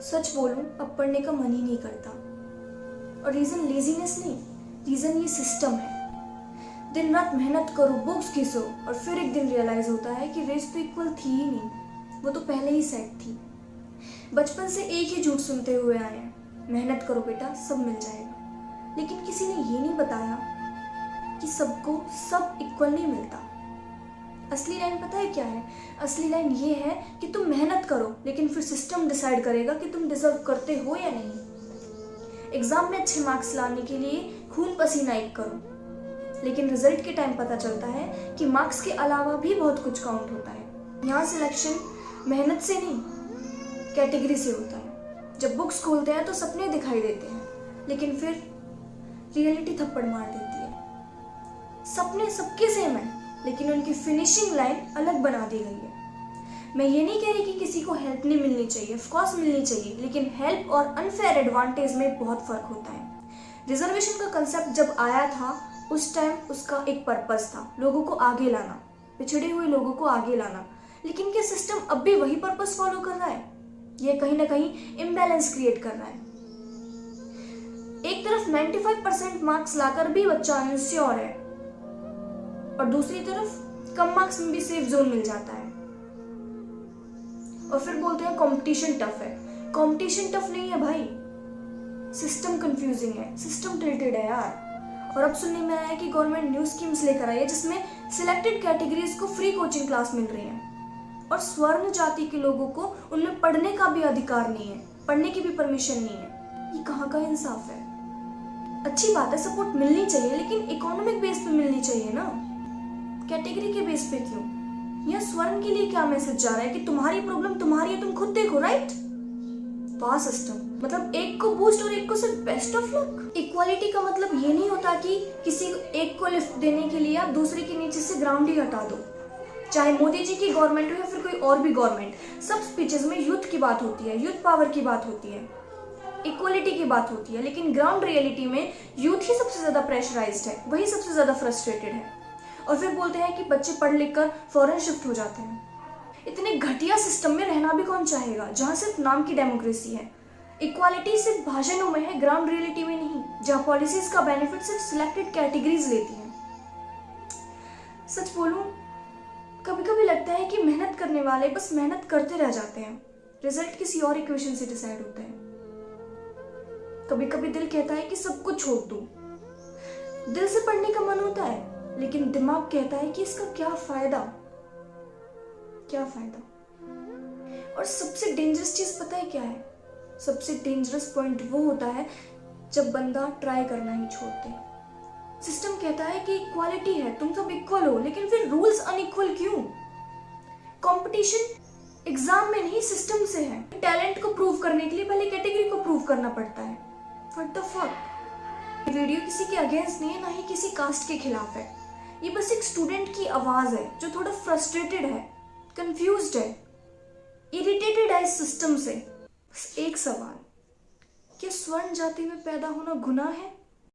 सच बोलूं, अब पढ़ने का मन ही नहीं करता। और रीज़न लेजीनेस नहीं, रीज़न ये सिस्टम है। दिन रात मेहनत करो, बुक्स घिसो, और फिर एक दिन रियलाइज होता है कि रेस तो इक्वल थी ही नहीं, वो तो पहले ही सेट थी। बचपन से एक ही झूठ सुनते हुए आए हैं, मेहनत करो बेटा सब मिल जाएगा। लेकिन किसी ने ये नहीं बताया कि सबको सब इक्वल नहीं मिलता। असली लाइन पता है क्या है? असली लाइन ये है कि तुम मेहनत करो, लेकिन फिर सिस्टम डिसाइड करेगा कि तुम डिजर्व करते हो या नहीं। एग्जाम में अच्छे मार्क्स लाने के लिए खून पसीना एक करो, लेकिन रिजल्ट के टाइम पता चलता है कि मार्क्स के अलावा भी बहुत कुछ काउंट होता है। यहाँ सिलेक्शन मेहनत से नहीं, कैटेगरी से होता है। जब बुक्स खोलते हैं तो सपने दिखाई देते हैं, लेकिन फिर रियलिटी थप्पड़ मार देती है। सपने सबके सेम हैं, लेकिन उनकी फिनिशिंग लाइन अलग बना दी गई है। मैं ये नहीं कह रही कि किसी को हेल्प नहीं मिलनी चाहिए, ऑफ कोर्स मिलनी चाहिए, लेकिन हेल्प और अनफेयर एडवांटेज में बहुत फर्क होता है। रिजर्वेशन का कंसेप्ट जब आया था उस टाइम उसका एक पर्पस था, लोगों को आगे लाना, पिछड़े हुए लोगों को आगे लाना। लेकिन क्या सिस्टम अब भी वही पर्पस फॉलो कर रहा है? ये कहीं ना कहीं इम्बैलेंस क्रिएट कर रहा है। एक तरफ 95% मार्क्स लाकर भी बच्चा इंश्योर है, और दूसरी तरफ कम मार्क्स में भी सेफ जोन मिल जाता है। और फिर बोलते हैं कंपटीशन टफ है। कंपटीशन टफ नहीं है भाई, सिस्टम कंफ्यूजिंग है, सिस्टम टिल्टेड है यार। और अब सुनने में आया है कि गवर्नमेंट न्यू स्कीम्स लेकर आई है जिसमें सिलेक्टेड कैटेगरीज को फ्री कोचिंग क्लास मिल रही है, और स्वर्ण जाति के लोगों को उनमें पढ़ने का भी अधिकार नहीं है, पढ़ने की भी परमिशन नहीं है। ये कहाँ का इंसाफ है? अच्छी बात है, सपोर्ट मिलनी चाहिए, लेकिन इकोनॉमिक बेस पे मिलनी चाहिए ना, कैटेगरी के बेस पे क्यों? यह स्वर्ण के लिए क्या मैसेज जा रहा है कि तुम्हारी प्रॉब्लम तुम्हारी है, तुम खुद देखो, राइट? वाह सिस्टम, मतलब एक को बूस्ट और एक को सिर्फ बेस्ट ऑफ लक। इक्वालिटी का मतलब ये नहीं होता कि किसी एक को लिफ्ट देने के लिए आप दूसरे के नीचे से ग्राउंड ही हटा दो। चाहे मोदी जी की गवर्नमेंट हो या फिर कोई और भी गवर्नमेंट, सब स्पीचेस में यूथ की बात होती है, यूथ पावर की बात होती है, इक्वालिटी की बात होती है, लेकिन ग्राउंड रियलिटी में यूथ ही सबसे ज्यादा प्रेशराइज्ड है, वही सबसे ज्यादा फ्रस्ट्रेटेड है। और फिर बोलते हैं कि बच्चे पढ़ लिख कर फॉरेन शिफ्ट हो जाते हैं। इतने घटिया सिस्टम में रहना भी कौन चाहेगा, जहाँ सिर्फ नाम की डेमोक्रेसी है। इक्वालिटी सिर्फ भाषणों में है, ग्राउंड रियलिटी में नहीं, जहाँ पॉलिसीज का बेनिफिट सिर्फ सिलेक्टेड कैटेगरीज लेती हैं। सच बोलूं, कभी कभी लगता है कि मेहनत करने वाले बस मेहनत करते रह जाते हैं, रिजल्ट किसी और इक्वेशन से डिसाइड होता है। कभी कभी दिल कहता है कि सब कुछ छोड़ दूं, दिल से पढ़ने का मन होता है, लेकिन दिमाग कहता है कि इसका क्या फायदा, क्या फायदा। और सबसे डेंजरस चीज पता है क्या है? सबसे डेंजरस पॉइंट वो होता है जब बंदा ट्राई करना ही छोड़ दे। सिस्टम कहता है कि इक्वालिटी है, तुम सब इक्वल हो, लेकिन फिर रूल्स अनइक्वल क्यों? कंपटीशन एग्जाम में नहीं, सिस्टम से है। टैलेंट को प्रूव करने के लिए पहले कैटेगरी को प्रूव करना पड़ता है। What the fuck? वीडियो किसी के अगेंस्ट नहीं है, ना ही किसी कास्ट के खिलाफ है। ये बस एक स्टूडेंट की आवाज है जो थोड़ा फ्रस्ट्रेटेड है, कंफ्यूज्ड है, इरिटेटेड है इस सिस्टम से। एक सवाल, क्या स्वर्ण जाति में पैदा होना गुनाह है?